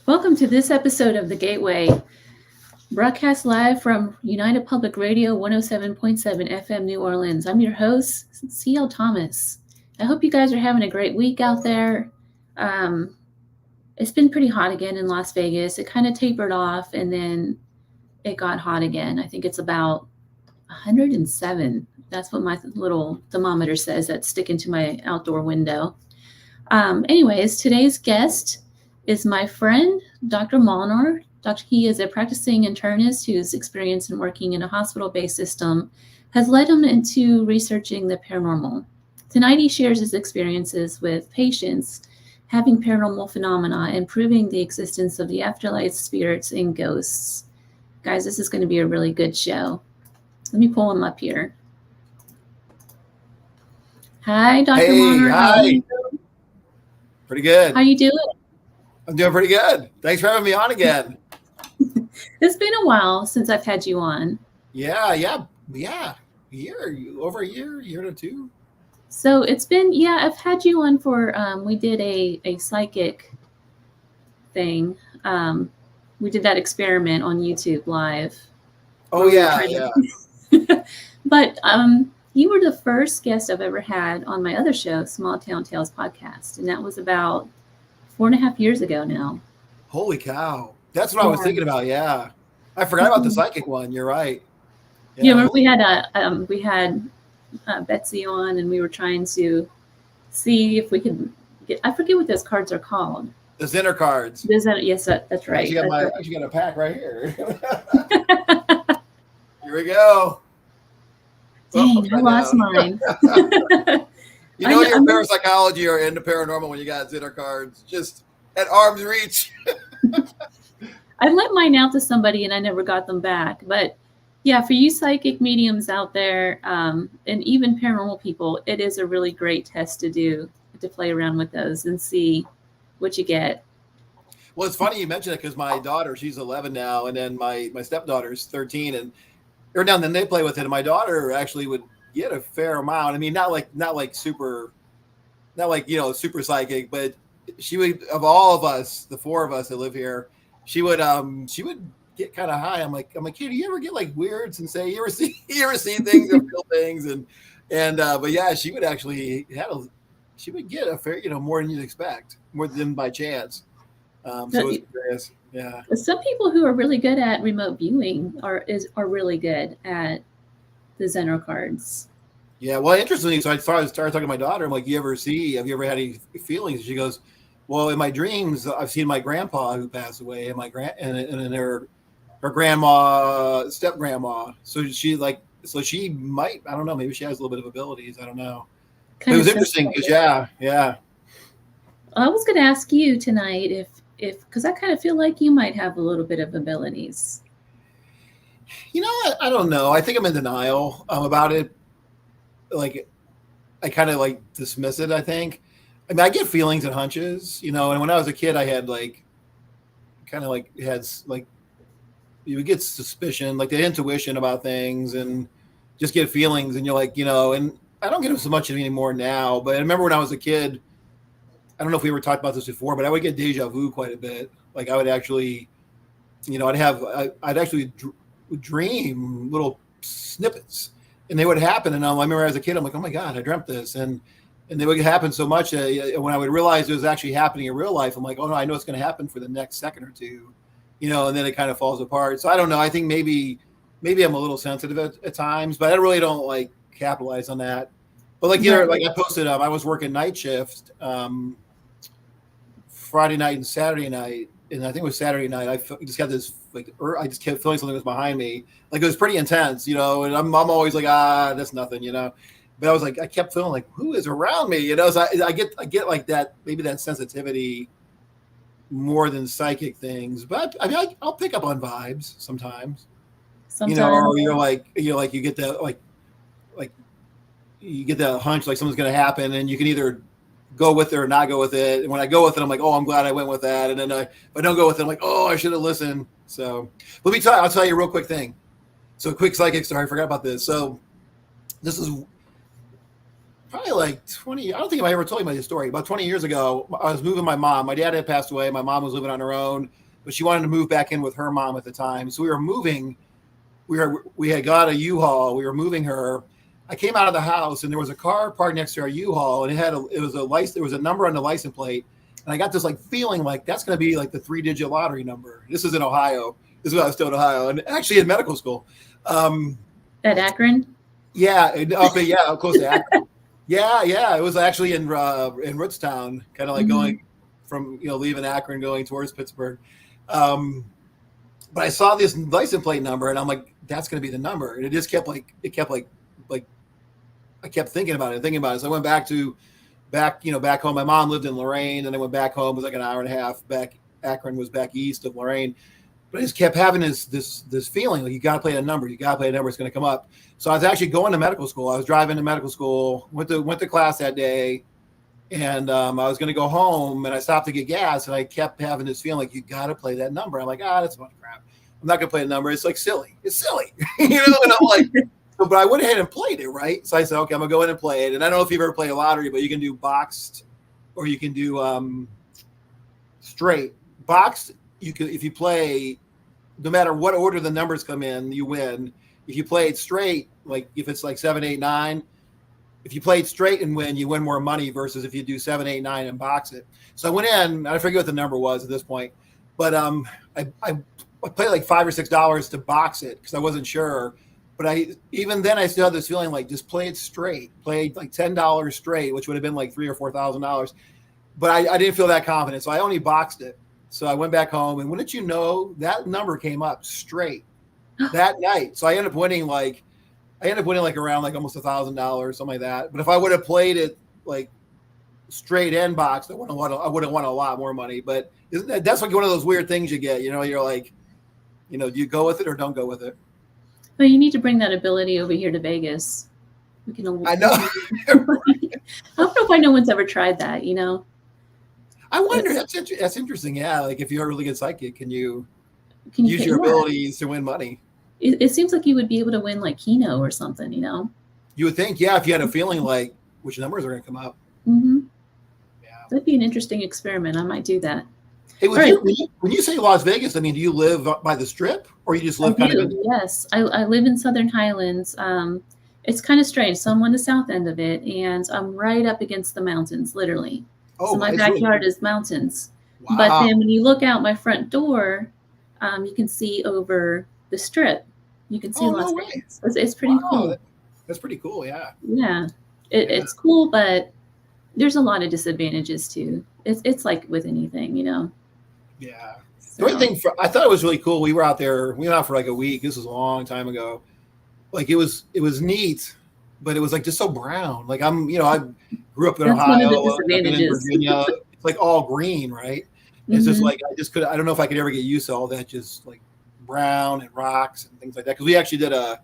Welcome to this episode of The Gateway, broadcast live from United Public Radio 107.7 FM New Orleans. I'm your host, C.L. Thomas. I hope you guys are having a great week out there. Um, it's been pretty hot again in Las Vegas. It kind of tapered off and then it got hot again. I think it's about 107. That's what my little thermometer says that's sticking to my outdoor window. Anyways, today's guest is my friend, Dr. Molnar. He is a practicing internist whose experience in working in a hospital-based system has led him into researching the paranormal. Tonight, he shares his experiences with patients having paranormal phenomena and proving the existence of the afterlife, spirits, and ghosts. Guys, this is going to be a really good show. Let me pull him up here. Hi, Dr. Molnar. Hi. Pretty good. How you doing? I'm doing pretty good. Thanks for having me on again. It's been a while since I've had you on. Yeah. Over a year or two. So it's been, I've had you on for, we did a psychic thing. We did that experiment on YouTube live. Oh, yeah. But you were the first guest I've ever had on my other show, Small Town Tales podcast. And that was about 4.5 years ago now. Holy cow. That's what I was thinking about. Yeah. I forgot about the psychic one. You're right. Yeah, remember we had Betsy on and we were trying to see if we could get, I forget what those cards are called. The Zinner cards. Yes, that's right. I actually got a pack right here. Here we go. Dang, I lost mine. You know your parapsychology or into paranormal when you got Zinner cards, just at arm's reach. I lent mine out to somebody and I never got them back. But yeah, for you psychic mediums out there, and even paranormal people, it is a really great test to do, to play around with those and see what you get. Well, it's funny you mentioned it because my daughter, she's 11 now, and then my stepdaughter's 13, and every now and then they play with it. And my daughter actually would get a fair amount. I mean, not like super psychic, but she would, of all of us, the four of us that live here, she would get kind of high. I'm like, kid, do you ever get like weird and say you ever see things or feel things? But yeah, she would actually she would get a fair, more than you'd expect, more than by chance. So it's curious. Yeah. Some people who are really good at remote viewing are really good at the Zenor cards. Yeah, well, interestingly, so I started talking to my daughter. I'm like, have you ever had any feelings? She goes, well, in my dreams, I've seen my grandpa who passed away, and and her grandma, step grandma. So she might, I don't know, maybe she has a little bit of abilities. I don't know. It was interesting because yeah. I was going to ask you tonight if because I kind of feel like you might have a little bit of abilities. I don't know. I think I'm in denial about it. Like, I kind of like dismiss it, I think. I mean, I get feelings and hunches, and when I was a kid, I had you would get suspicion, like the intuition about things and just get feelings. And you're like, and I don't get them so much anymore now. But I remember when I was a kid, I don't know if we ever talked about this before, but I would get deja vu quite a bit. Like I would actually, I'd actually dream little snippets, and they would happen. And I remember as a kid, I'm like, oh my God, I dreamt this. And they would happen so much when I would realize it was actually happening in real life, I'm like, oh no, I know it's going to happen for the next second or two, and then it kind of falls apart. So I don't know. I think maybe I'm a little sensitive at times, but I really don't like capitalize on that. But I posted up, I was working night shift Friday night and Saturday night. And I think it was Saturday night. I just got this, I just kept feeling something was behind me. Like it was pretty intense, and I'm always like, that's nothing, But I was like, I kept feeling like, who is around me? So I get like that, maybe that sensitivity more than psychic things. But I mean, I'll pick up on vibes sometimes. Or you get that you get that hunch like something's going to happen, and you can either go with it or not go with it. And when I go with it, I'm like, oh, I'm glad I went with that. And then if I don't go with it, I'm like, oh, I should have listened. So I'll tell you a real quick thing. So a quick psychic story. I forgot about this. So this is probably like 20. I don't think I ever told you my story. About 20 years ago, I was moving my mom. My dad had passed away. My mom was living on her own, but she wanted to move back in with her mom at the time. So we were moving. We had got a U-Haul. We were moving her. I came out of the house and there was a car parked next to our U-Haul, and it was a license. There was a number on the license plate, and I got this like feeling like that's going to be like the 3-digit lottery number. This is in Ohio. This is when I was still in Ohio, and actually in medical school. At Akron? Yeah, close to Akron. Yeah. It was actually in Rootstown, kind of like going from leaving Akron, going towards Pittsburgh. But I saw this license plate number, and I'm like, that's going to be the number. And it just kept like I kept thinking about it. So I went back home. My mom lived in Lorain, and I went back home. It was like an hour and a half back. Akron was back east of Lorain. But I just kept having this feeling like you got to play a number. You got to play a number. It's going to come up. So I was actually going to medical school. I was driving to medical school. Went to class that day, and I was going to go home. And I stopped to get gas, and I kept having this feeling like you got to play that number. I'm like, that's a bunch of crap. I'm not going to play a number. It's like silly. It's silly, And I'm like, but I went ahead and played it, right? So I said, okay, I'm going to go in and play it. And I don't know if you've ever played a lottery, but you can do boxed, or you can do straight. Boxed, if you play. No matter what order the numbers come in, you win. If you play it straight, like if it's like 7, 8, 9, if you play it straight and win, you win more money versus if you do 7, 8, 9 and box it. So I went in, I forget what the number was at this point, but I played like $5 or $6 to box it because I wasn't sure. But even then I still had this feeling like just play it straight, play like $10 straight, which would have been like $3,000 or $4,000. But I didn't feel that confident, so I only boxed it. So I went back home, and wouldn't you know, that number came up straight that night. So I ended up winning like around like almost $1,000, something like that. But if I would have played it like straight and boxed, I would have won a lot more money. But that's like one of those weird things you get. You're like, do you go with it or don't go with it? Well, you need to bring that ability over here to Vegas. We can. I know. I don't know why no one's ever tried that. I wonder. That's interesting. Yeah, like if you're a really good psychic, can you use your abilities to win money? It seems like you would be able to win like Keno or something. You would think, yeah, if you had a feeling like which numbers are going to come up. Mm-hmm. Yeah, that'd be an interesting experiment. I might do that. Hey, when you say Las Vegas, I mean, do you live by the Strip, or you just live kind of? Yes, I live in Southern Highlands. It's kind of strange. So I'm on the south end of it, and I'm right up against the mountains, literally. So my backyard is mountains. Wow. But then when you look out my front door, you can see over the Strip. You can see Las Vegas. It's pretty cool. That's pretty cool, yeah. Yeah. It's cool, but there's a lot of disadvantages too. It's like with anything, Yeah. So. The only thing I thought it was really cool. We were out there. We went out for like a week. This was a long time ago. Like it was neat, but it was like just so brown. Like I grew up in Ohio, in Virginia. It's like all green, right? Mm-hmm. It's just like I don't know if I could ever get used to all that, just like brown and rocks and things like that. Because we actually did a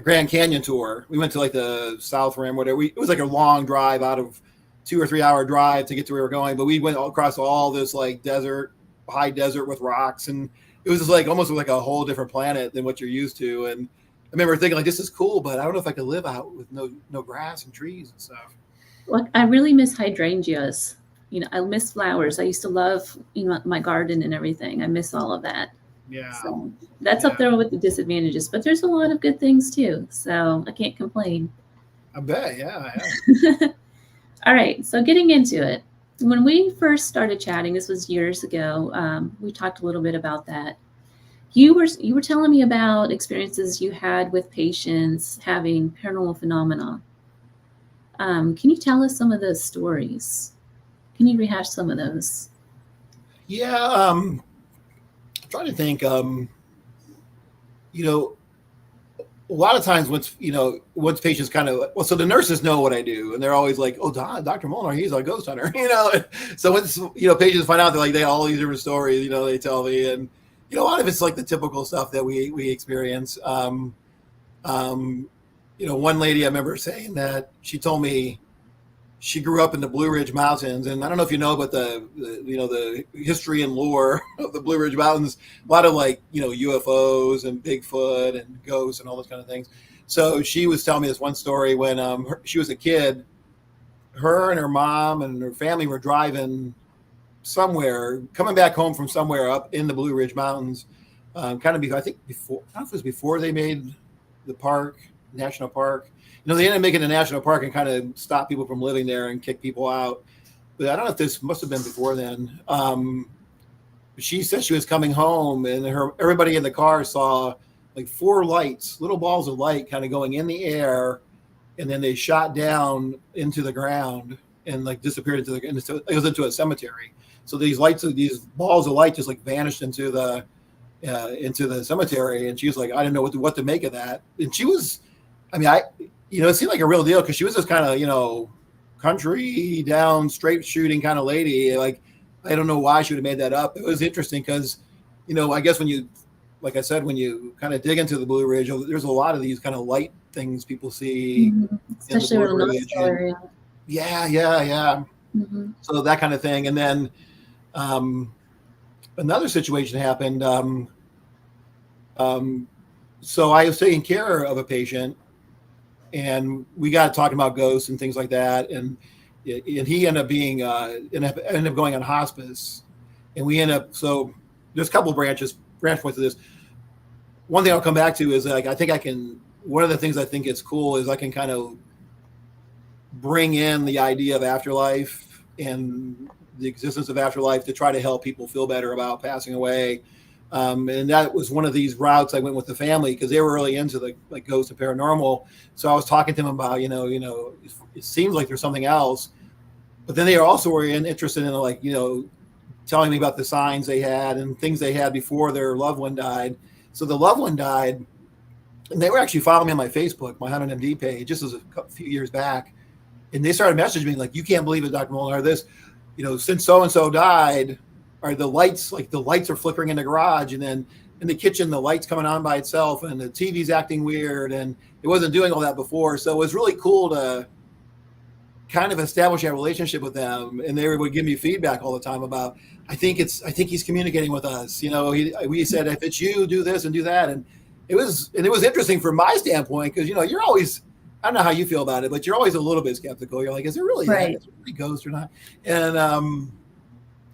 Grand Canyon tour. We went to like the South Rim, whatever. It was like a long drive out of 2 or 3 hour drive to get to where we were going. But we went across all this like high desert with rocks, and it was just like almost like a whole different planet than what you're used to. And I remember thinking like, this is cool, but I don't know if I could live out with no grass and trees and stuff. Well, I really miss hydrangeas. I miss flowers. I used to love, my garden and everything. I miss all of that. Yeah. So that's up there with the disadvantages, but there's a lot of good things too. So I can't complain. I bet. Yeah. All right. So getting into it, when we first started chatting, this was years ago. We talked a little bit about that. You were telling me about experiences you had with patients having paranormal phenomena. Can you tell us some of those stories? Can you rehash some of those? Yeah. I'm trying to think. A lot of times once patients kind of, so the nurses know what I do, and they're always like, oh, Dr. Molnar, he's a ghost hunter, So once, patients find out, they all these different stories, they tell me, and, a lot of it's like the typical stuff that we experience. One lady I remember saying that she told me she grew up in the Blue Ridge Mountains, and I don't know if you know about the history and lore of the Blue Ridge Mountains. A lot of UFOs and Bigfoot and ghosts and all those kind of things. So she was telling me this one story when she was a kid. Her and her mom and her family were driving somewhere, coming back home from somewhere up in the Blue Ridge Mountains. Kind of, I think before, I don't know if it was before they made the park, national park. You know, they ended up making a national park and kind of stop people from living there and kick people out. But I don't know if this must have been before then. She said she was coming home and everybody in the car saw like 4 lights, little balls of light kind of going in the air, and then they shot down into the ground and like disappeared it was into a cemetery. So these balls of light just like vanished into the cemetery. And she was like, I didn't know what to make of that. And she was, I mean, it seemed like a real deal because she was this kind of, country down straight shooting kind of lady. Like, I don't know why she would have made that up. It was interesting because, I guess like I said, when you kind of dig into the Blue Ridge, there's a lot of these kind of light things people see, especially in the Ridge area. Yeah. Mm-hmm. So that kind of thing. And then another situation happened. So I was taking care of a patient, and we got talking about ghosts and things like that. And he ended up going on hospice, and so there's a couple of branch points of this. One thing I'll come back to is like, one of the things I think is cool is I can kind of bring in the idea of afterlife and the existence of afterlife to try to help people feel better about passing away. And that was one of these routes I went with the family because they were really into the like ghosts and paranormal. So I was talking to them about, it seems like there's something else, but then they also were interested in like, telling me about the signs they had and things they had before their loved one died. So the loved one died, and they were actually following me on my Facebook, my Haunted M.D. page, just as a few years back. And they started messaging me like, you can't believe it, Dr. Molnar, this, since so-and-so died, are the lights are flickering in the garage, and then in the kitchen, the light's coming on by itself, and the TV's acting weird, and it wasn't doing all that before. So it was really cool to kind of establish a relationship with them. And they would give me feedback all the time about, I think he's communicating with us. We said, if it's you, do this and do that. And it was interesting from my standpoint, because, you're always, I don't know how you feel about it, but you're always a little bit skeptical. You're like, is it really, right, is it really ghost or not? And,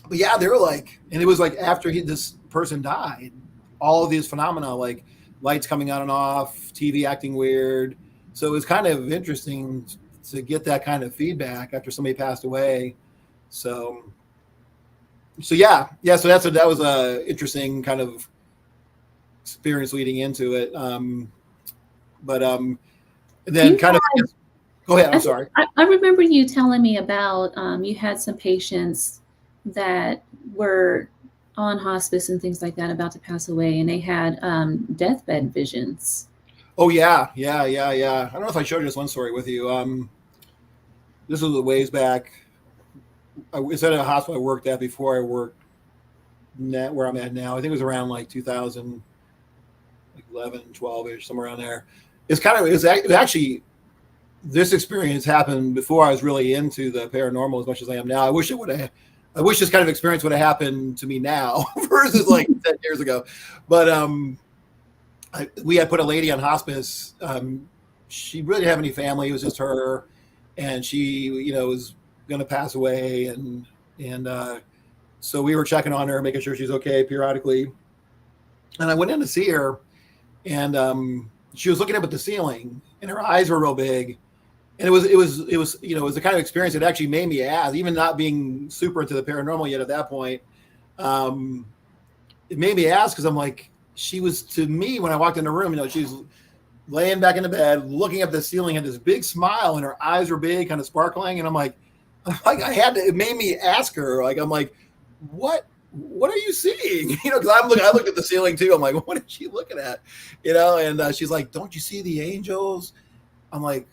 but yeah, they were like, and it was like after this person died, all of these phenomena, like lights coming on and off, TV acting weird. So it was kind of interesting to get that kind of feedback after somebody passed away. So yeah. So that was a interesting kind of experience leading into it. And then go ahead. I'm sorry. I remember you telling me about you had some patients that were on hospice and things like that about to pass away, and they had deathbed visions. Oh yeah. I don't know if I showed you this one story with you. This was a ways back. I was at a hospital I worked at before I worked where I'm at now. I think it was around like 2011, 12-ish, somewhere around there. It was actually, this experience happened before I was really into the paranormal as much as I am now. I wish this kind of experience would have happened to me now versus like 10 years ago. But we had put a lady on hospice. She really didn't have any family. It was just her. And she, was going to pass away. And so we were checking on her, making sure she's okay periodically. And I went in to see her, and she was looking up at the ceiling, and her eyes were real big. And it was the kind of experience that actually made me ask, even not being super into the paranormal yet at that point. It made me ask because I'm like, she was, to me, when I walked in the room, she's laying back in the bed, looking up the ceiling, had this big smile, and her eyes were big, kind of sparkling. And I'm like, it made me ask her, like, I'm like, what are you seeing? Because I looked at the ceiling too. I'm like, what is she looking at? And she's like, don't you see the angels? I'm like,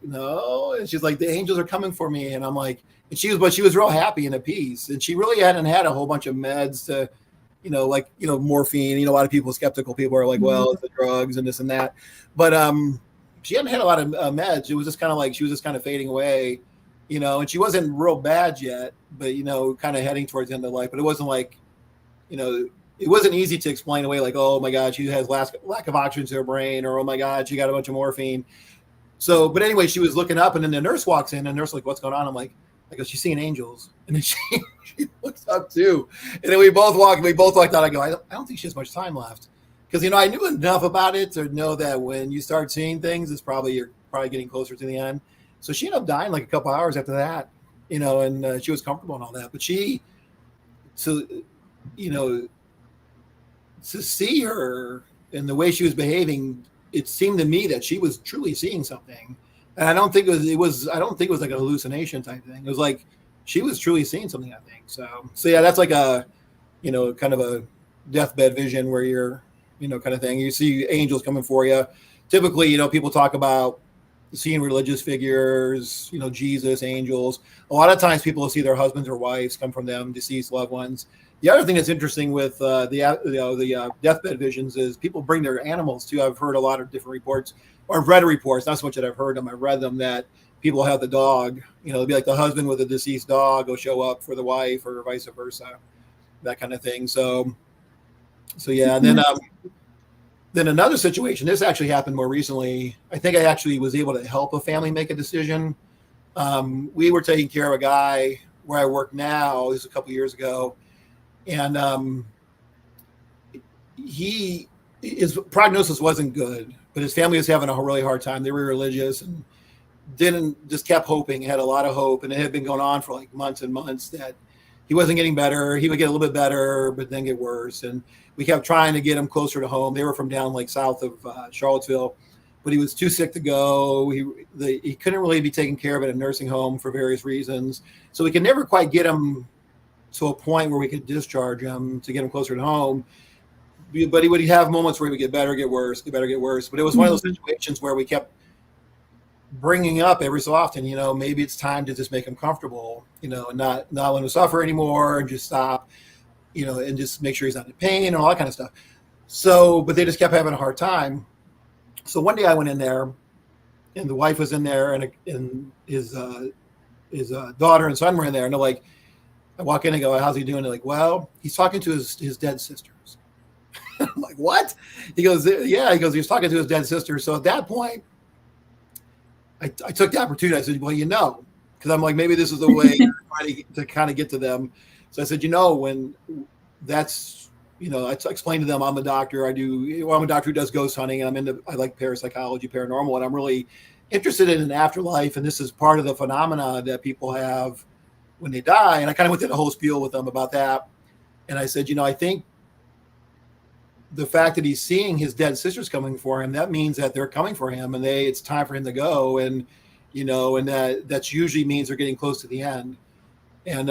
no. And she's like, the angels are coming for me. And I'm like, she was real happy and at peace. And she really hadn't had a whole bunch of meds to, morphine. A lot of skeptical people are like, well, it's the drugs and this and that. But she hadn't had a lot of meds. It was just kind of like, she was just kind of fading away, and she wasn't real bad yet, but, kind of heading towards the end of life. But it wasn't like, it wasn't easy to explain away, like, oh my God, she has lack of oxygen to her brain, or oh my God, she got a bunch of morphine. So, but anyway, she was looking up, and then the nurse walks in, and the nurse like, what's going on? I'm like, I go, she's seeing angels. And then she looks up too. And then we both walked out. I go, I don't think she has much time left. Because, I knew enough about it to know that when you start seeing things, you're probably getting closer to the end. So she ended up dying like a couple hours after that, and she was comfortable and all that. But to see her and the way she was behaving, it seemed to me that she was truly seeing something. And I don't think it was like a hallucination type thing. It was like she was truly seeing something, I think. So yeah, that's like a, kind of a deathbed vision where you're, kind of thing. You see angels coming for you. Typically, people talk about seeing religious figures, Jesus, angels. A lot of times people will see their husbands or wives come from them, deceased loved ones. The other thing that's interesting with the deathbed visions is people bring their animals too. I've heard a lot of different reports, or I've read reports, not so much that I've heard them, I've read them, that people have the dog, it'll be like the husband with a deceased dog will show up for the wife, or vice versa, that kind of thing. So yeah. And then another situation, this actually happened more recently. I think I actually was able to help a family make a decision. We were taking care of a guy where I work now. This was a couple years ago. And his prognosis wasn't good, but his family was having a really hard time. They were religious and just kept hoping, had a lot of hope. And it had been going on for like months and months that he wasn't getting better. He would get a little bit better, but then get worse. And we kept trying to get him closer to home. They were from down like south of Charlottesville, but he was too sick to go. He couldn't really be taken care of at a nursing home for various reasons. So we could never quite get him to a point where we could discharge him to get him closer to home. But he would have moments where he would get better, get worse, get better, get worse. But it was one of those situations where we kept bringing up every so often, maybe it's time to just make him comfortable, and not let him suffer anymore, and just stop, and just make sure he's not in pain and all that kind of stuff. So, but they just kept having a hard time. So one day I went in there, and the wife was in there, and his daughter and son were in there, and they're like, I walk in and go, how's he doing? They're like, well, he's talking to his dead sisters. I'm like, what? He goes, yeah. He goes, he was talking to his dead sisters. So at that point, I took the opportunity. I said, well, because I'm like, maybe this is a way to kind of get to them. So I said, when that's, I explained to them, I'm a doctor. I'm a doctor who does ghost hunting, and I like parapsychology, paranormal, and I'm really interested in an afterlife. And this is part of the phenomena that people have when they die. And I kind of went through the whole spiel with them about that. And I said, I think the fact that he's seeing his dead sisters coming for him, that means that they're coming for him, and it's time for him to go. And, and that's usually means they're getting close to the end. And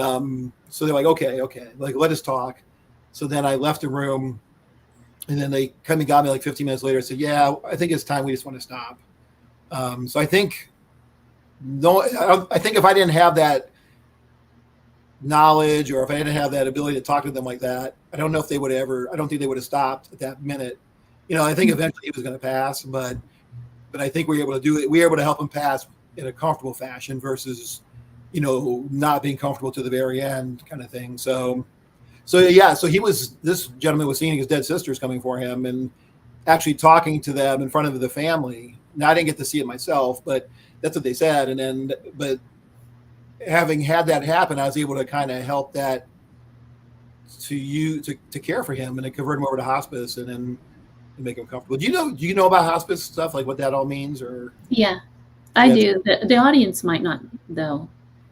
so they're like, okay, like, let us talk. So then I left the room, and then they come and got me like 15 minutes later and said, yeah, I think it's time. We just want to stop. So I think if I didn't have that knowledge, or if I didn't have that ability to talk to them like that, I don't think they would have stopped at that minute. I think eventually it was going to pass, but I think we were able to do it. We were able to help him pass in a comfortable fashion versus, not being comfortable to the very end kind of thing. So yeah, so this gentleman was seeing his dead sisters coming for him and actually talking to them in front of the family. Now, I didn't get to see it myself, but that's what they said. But having had that happen, I was able to kind of help that to care for him and to convert him over to hospice and then make him comfortable. Do you know about hospice stuff, like what that all means? Or yeah, I do. The audience might not, though.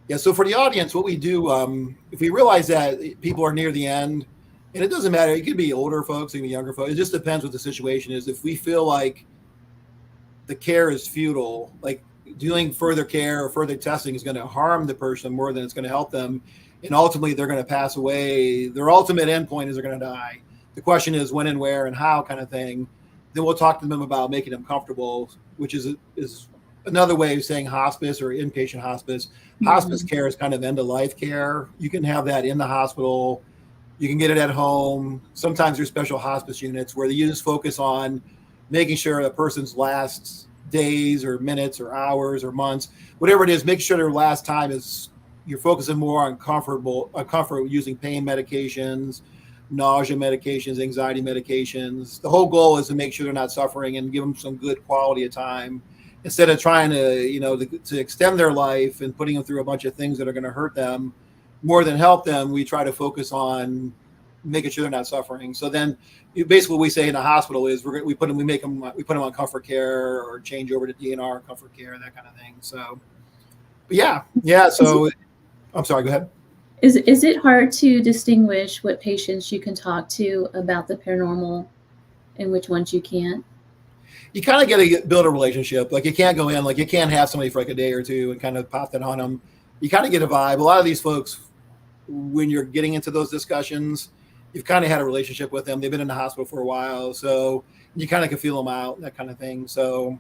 Yeah. So for the audience, what we do, if we realize that people are near the end, and it doesn't matter, it could be older folks, it can be younger folks. It just depends what the situation is. If we feel like the care is futile, like doing further care or further testing is going to harm the person more than it's going to help them, and ultimately they're going to pass away, their ultimate endpoint is they're going to die. The question is when and where and how, kind of thing. Then we'll talk to them about making them comfortable, which is another way of saying hospice or inpatient hospice. Mm-hmm. Hospice care is kind of end-of-life care. You can have that in the hospital. You can get it at home. Sometimes there's special hospice units where the units focus on making sure a person's last days or minutes or hours or months, whatever it is, make sure their last time is, you're focusing more on comfort using pain medications, nausea medications, anxiety medications. The whole goal is to make sure they're not suffering and give them some good quality of time instead of trying to extend their life and putting them through a bunch of things that are going to hurt them more than help them. We try to focus on making sure they're not suffering. So then basically what we say in the hospital is we put them on comfort care or change over to DNR comfort care, that kind of thing. So, but yeah. So I'm sorry, go ahead. Is it hard to distinguish what patients you can talk to about the paranormal and which ones you can't? You kind of got to build a relationship. Like you can't go in, like you can't have somebody for like a day or two and kind of pop that on them. You kind of get a vibe. A lot of these folks, when you're getting into those discussions, you've kind of had a relationship with them. They've been in the hospital for a while, so you kind of can feel them out, that kind of thing. So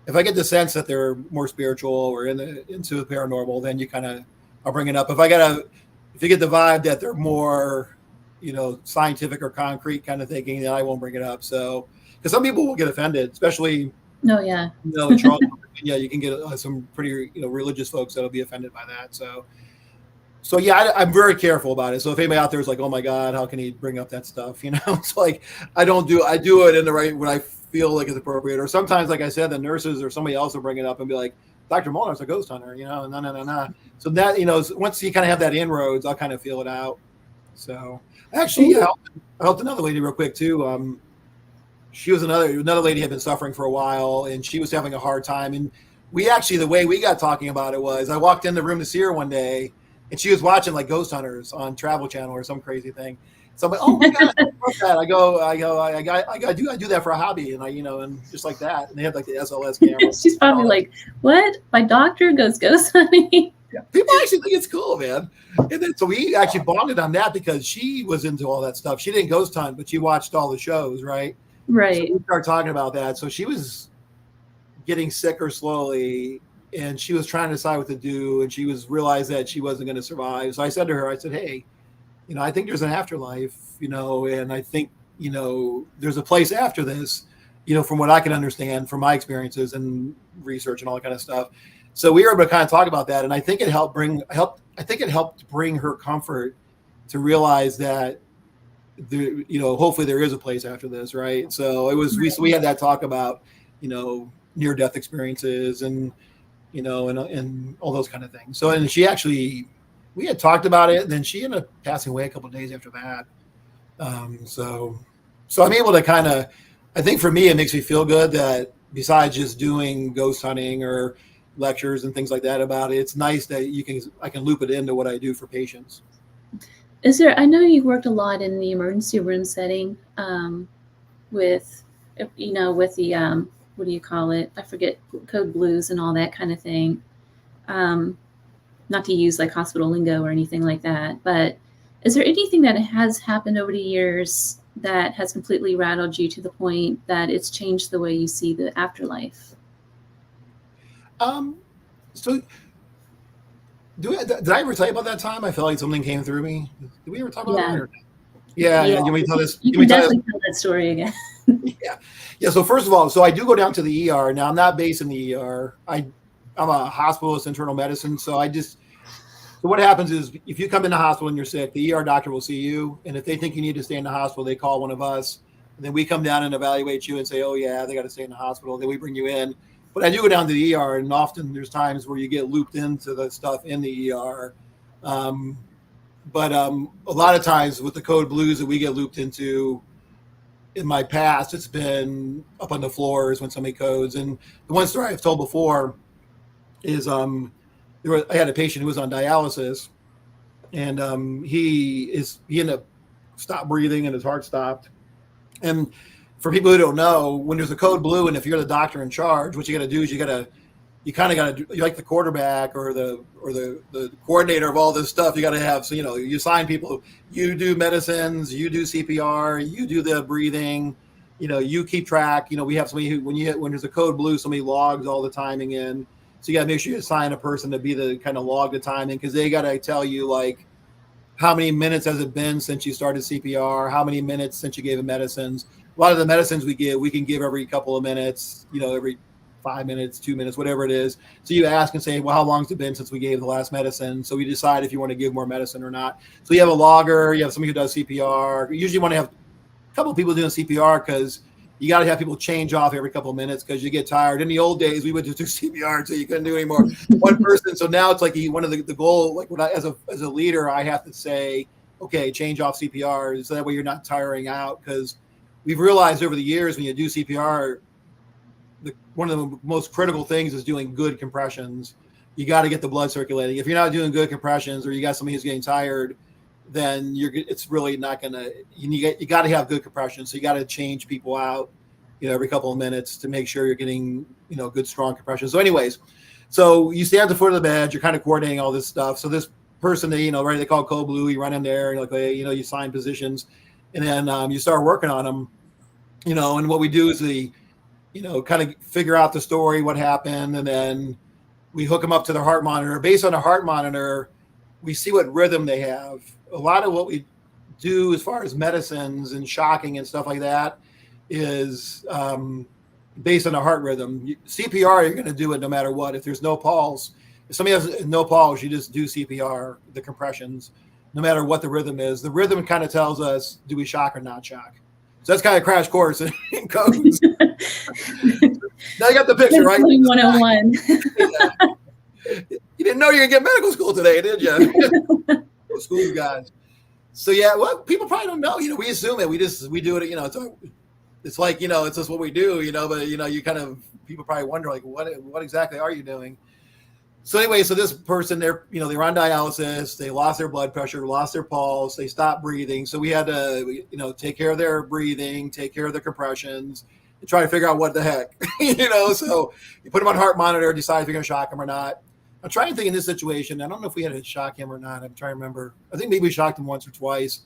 if I get the sense that they're more spiritual or into the paranormal, then I'll bring it up. If you get the vibe that they're more, scientific or concrete kind of thinking, then I won't bring it up. So, because some people will get offended, especially, no, yeah, in Charlotte, Virginia, you can get some pretty, religious folks that'll be offended by that. So yeah, I'm very careful about it. So if anybody out there is like, oh my God, how can he bring up that stuff? It's like, I do it in the right, when I feel like it's appropriate. Or sometimes, like I said, the nurses or somebody else will bring it up and be like, Dr. Molnar's a ghost hunter, no. So that, once you kind of have that inroads, I'll kind of feel it out. So actually, I helped another lady real quick too. She was another lady had been suffering for a while and she was having a hard time. And the way we got talking about it was I walked in the room to see her one day and she was watching like Ghost Hunters on Travel Channel or some crazy thing. So I'm like, oh my God, I love that. I do that for a hobby. And and just like that. And they had like the SLS camera. She's probably like, what? My doctor goes ghost hunting. Yeah. People actually think it's cool, man. And then, so we actually bonded on that because she was into all that stuff. She didn't ghost hunt, but she watched all the shows, right? Right. So we started talking about that. So she was getting sicker slowly and she was trying to decide what to do. And she realized that she wasn't going to survive. So I said to her, hey, I think there's an afterlife, and I think, there's a place after this, from what I can understand from my experiences and research and all that kind of stuff. So we were able to kind of talk about that. And I think it helped bring her comfort to realize that hopefully there is a place after this. Right. So we had that talk about, near death experiences and, and all those kind of things. So, and we had talked about it and then she ended up passing away a couple of days after that. So I'm able to I think for me, it makes me feel good that besides just doing ghost hunting or lectures and things like that about it, it's nice that I can loop it into what I do for patients. I know you worked a lot in the emergency room setting, with the, what do you call it? I forget, code blues and all that kind of thing. Not to use like hospital lingo or anything like that, but is there anything that has happened over the years that has completely rattled you to the point that it's changed the way you see the afterlife? So did I ever tell you about that time? I felt like something came through me. Did we ever talk about that? Yeah. You want me to tell this? You can definitely tell that story again. Yeah. So first of all, I do go down to the ER. Now I'm not based in the ER. I'm a hospitalist, internal medicine. So what happens is if you come in the hospital and you're sick, the ER doctor will see you. And if they think you need to stay in the hospital, they call one of us. And then we come down and evaluate you and say, oh yeah, they got to stay in the hospital. Then we bring you in. But I do go down to the ER, and often there's times where you get looped into the stuff in the ER. But a lot of times with the code blues that we get looped into, in my past, it's been up on the floors when somebody codes. And the one story I've told before is I had a patient who was on dialysis, and he ended up stopped breathing and his heart stopped. And for people who don't know, when there's a code blue, and if you're the doctor in charge, what you got to do is you kind of got to, you're like the quarterback or the coordinator of all this stuff. You got to have, so, you assign people, you do medicines, you do CPR, you do the breathing, you keep track. We have somebody who, when there's a code blue, somebody logs all the timing in. So you got to make sure you assign a person to be the kind of log the timing, because they got to tell you like how many minutes has it been since you started CPR, how many minutes since you gave them medicines. A lot of the medicines we give, we can give every couple of minutes, every 5 minutes, 2 minutes, whatever it is. So you ask and say, well, how long's it been since we gave the last medicine? So we decide if you want to give more medicine or not. So you have a logger, you have somebody who does CPR. You usually want to have a couple of people doing CPR because you got to have people change off every couple of minutes because you get tired. In the old days, we would just do CPR until you couldn't do anymore. One person. So now it's like one of the goal, like when as a leader, I have to say, okay, change off CPR so that way you're not tiring out, because we've realized over the years when you do CPR, one of the most critical things is doing good compressions. You got to get the blood circulating. If you're not doing good compressions or you got somebody who's getting tired, then it's really not going to, you got to have good compression. So you got to change people out, every couple of minutes to make sure you're getting, good, strong compression. So anyways, so you stay at the foot of the bed, you're kind of coordinating all this stuff. So this person, they call code blue, you run in there and you sign positions, and then you start working on them, and what we do is kind of figure out the story, what happened. And then we hook them up to the heart monitor. Based on the heart monitor, we see what rhythm they have. A lot of what we do as far as medicines and shocking and stuff like that is based on the heart rhythm. CPR, you're going to do it no matter what. If there's no pulse, if somebody has no pulse, you just do CPR, the compressions, no matter what the rhythm is. The rhythm kind of tells us, do we shock or not shock? So that's kind of crash course in codes. Now you got the picture, right? 101. You didn't know you were going to get medical school today, did you? School guys. So yeah, well, people probably don't know. We assume it. We do it. It's like it's just what we do. But you kind of, people probably wonder like, what exactly are you doing? So anyway, so this person, they're on dialysis. They lost their blood pressure, lost their pulse. They stopped breathing. So we had to take care of their breathing, take care of their compressions, and try to figure out what the heck. So you put them on heart monitor, decide if you're going to shock them or not. I'm trying to think in this situation. I don't know if we had to shock him or not. I'm trying to remember. I think maybe we shocked him once or twice.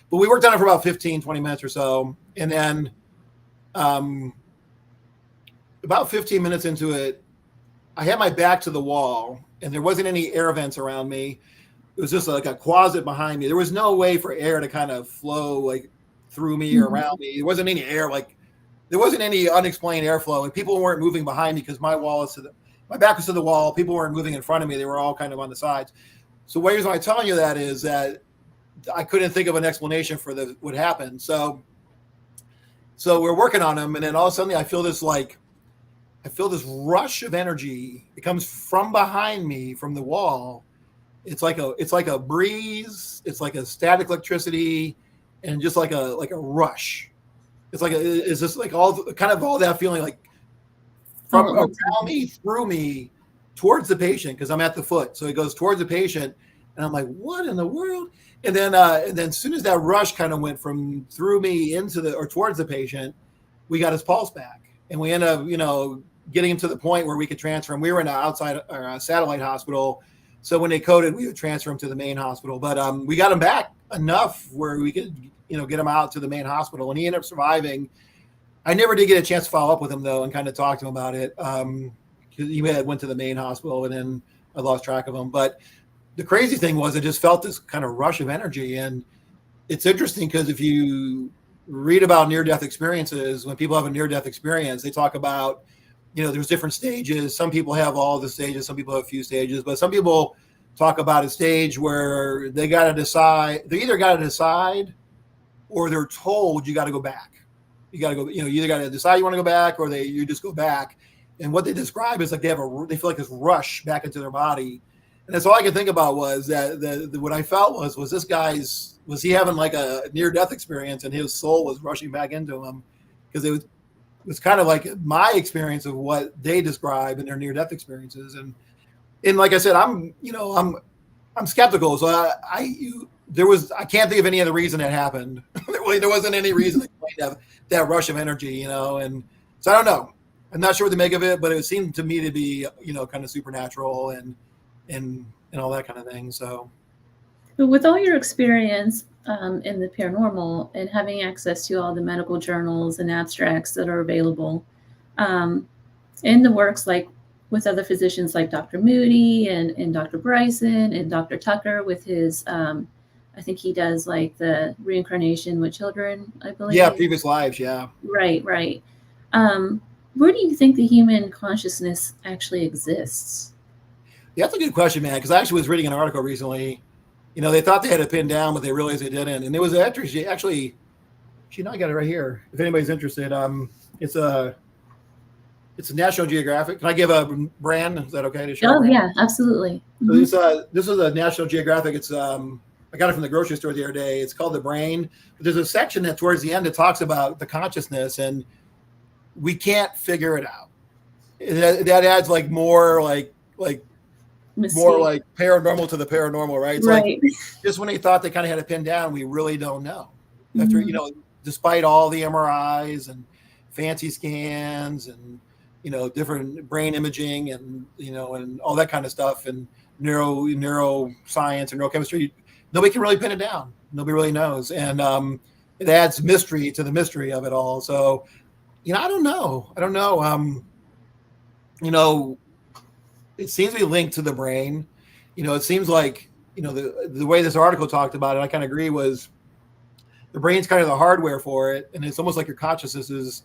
But we worked on it for about 15, 20 minutes or so. And then about 15 minutes into it, I had my back to the wall, and there wasn't any air vents around me. It was just like a closet behind me. There was no way for air to kind of flow like through me or around me. There wasn't any air, there wasn't any unexplained airflow, and people weren't moving behind me because my back was to the wall. People weren't moving in front of me. They were all kind of on the sides. So the reason I'm telling you that is that I couldn't think of an explanation for what happened. So we're working on them, and then all of a sudden I feel this rush of energy. It comes from behind me, from the wall. It's like a breeze. It's like a static electricity, and just like a rush. It's just like all that feeling like from around me, through me, towards the patient, because I'm at the foot. So it goes towards the patient, and I'm like, what in the world? And then as soon as that rush kind of went from through me towards the patient, we got his pulse back, and we end up getting him to the point where we could transfer him. We were in an outside or a satellite hospital, so when they coded, we would transfer him to the main hospital. But we got him back enough where we could get him out to the main hospital, and he ended up surviving. I never did get a chance to follow up with him though and kind of talk to him about it. He went to the main hospital, and then I lost track of him. But the crazy thing was, I just felt this kind of rush of energy. And it's interesting because if you read about near-death experiences, when people have a near-death experience, they talk about, there's different stages. Some people have all the stages, some people have a few stages, but some people talk about a stage where they got to decide. They either got to decide or they're told you got to go back. You got to go, you either got to decide you want to go back or you just go back. And what they describe is like they feel like this rush back into their body. And that's all I could think about was that what I felt was this was he having like a near-death experience and his soul was rushing back into him, because it was kind of like my experience of what they describe in their near-death experiences. And like I said, I'm skeptical. So I can't think of any other reason that happened. There wasn't any reason to explain that rush of energy, and so I don't know. I'm not sure what to make of it, but it seemed to me to be, kind of supernatural and all that kind of thing. So, with all your experience in the paranormal and having access to all the medical journals and abstracts that are available, in the works, like with other physicians like Dr. Moody and Dr. Bryson and Dr. Tucker with his, I think he does like the reincarnation with children, I believe. Yeah, previous lives, yeah. Right. Where do you think the human consciousness actually exists? Yeah, that's a good question, man. Because I actually was reading an article recently. They thought they had it pinned down, but they realized they didn't. And it was actually, I got it right here. If anybody's interested, it's a National Geographic. Can I give a brand? Is that okay to share a Oh brand? yeah, absolutely. So Hmm. this is a National Geographic. It's I got it from the grocery store the other day. It's called The Brain. But there's a section that towards the end that talks about the consciousness, and we can't figure it out. That adds like more Mystique. like paranormal to the paranormal, right? It's like Right. just when they thought they kind of had it pinned down, we really don't know. After Mhm. despite all the MRIs and fancy scans and different brain imaging and and all that kind of stuff and neuroscience and neurochemistry, nobody can really pin it down. Nobody really knows, and it adds mystery to the mystery of it all. So I don't know. I don't know. You know, it seems to be linked to the brain. It seems like the way this article talked about it, I kind of agree, was the brain's kind of the hardware for it, and it's almost like your consciousness is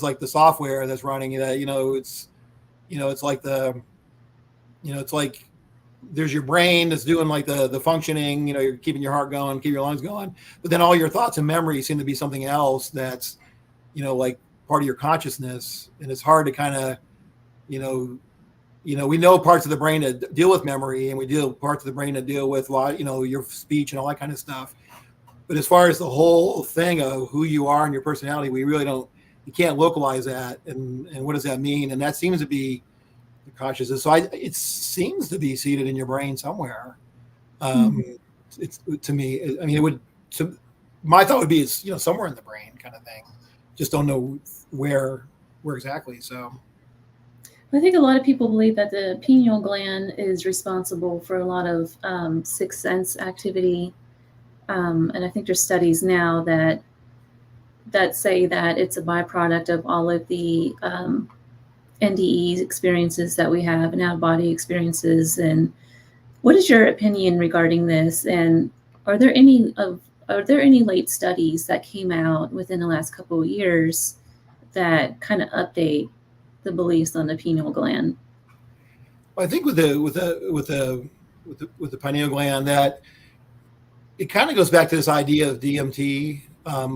like the software that's running that. It's like it's like there's your brain that's doing like the functioning. You're keeping your heart going, keeping your lungs going, but then all your thoughts and memories seem to be something else that's like part of your consciousness, and it's hard to kind of you know we know parts of the brain that deal with memory, and we deal parts of the brain that deal with your speech and all that kind of stuff. But as far as the whole thing of who you are and your personality, we really don't. You can't localize that, and what does that mean? And that seems to be the consciousness. So it seems to be seated in your brain somewhere. Um, Mhm. it's to me. I mean, it would. To, my thought would be it's somewhere in the brain, kind of thing. Just don't know where exactly. So I think a lot of people believe that the pineal gland is responsible for a lot of sixth sense activity, and I think there's studies now that say that it's a byproduct of all of the NDE experiences that we have and out of body experiences. And what is your opinion regarding this? And are there any of are there any late studies that came out within the last couple of years that kind of update the beliefs on the pineal gland? I think with the pineal gland, that it kind of goes back to this idea of DMT. I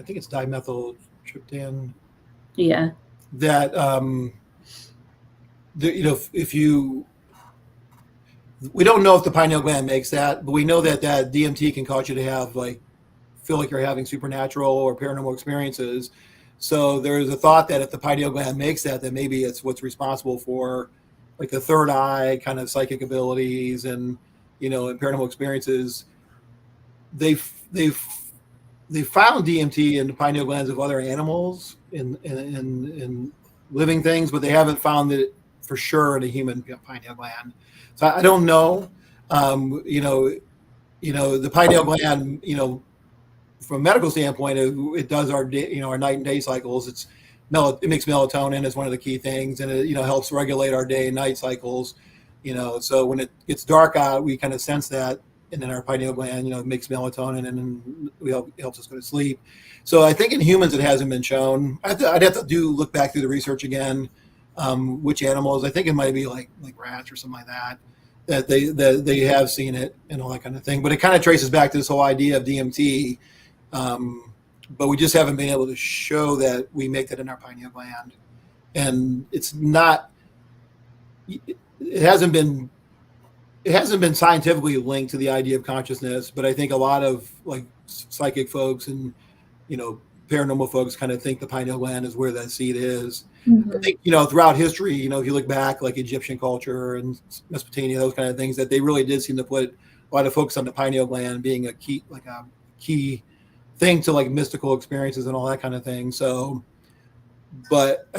think it's dimethyltryptan. Yeah. That if you we don't know if the pineal gland makes that, but we know that DMT can cause you to have like feel like you're having supernatural or paranormal experiences. So there's a thought that if the pineal gland makes that, then maybe it's what's responsible for like the third eye kind of psychic abilities and and paranormal experiences. They've they found DMT in the pineal glands of other animals in living things, but they haven't found it for sure in a human pineal gland. So I don't know. The pineal gland, from a medical standpoint, it does our night and day cycles. It makes melatonin as one of the key things, and it helps regulate our day and night cycles. So when it gets dark out, we kind of sense that, and then our pineal gland, makes melatonin, and then it helps us go to sleep. So I think in humans it hasn't been shown. I'd have to look back through the research again. Which animals? I think it might be like rats or something like that. That they have seen it and all that kind of thing. But it kind of traces back to this whole idea of DMT, but we just haven't been able to show that we make that in our pineal gland, and it's not. It hasn't been. It hasn't been scientifically linked to the idea of consciousness, but I think a lot of like psychic folks and you know paranormal folks kind of think the pineal gland is where that seed is. I Hmm. think throughout history, if you look back, like Egyptian culture and Mesopotamia, those kind of things, that they really did seem to put a lot of focus on the pineal gland being a key thing to like mystical experiences and all that kind of thing. So, but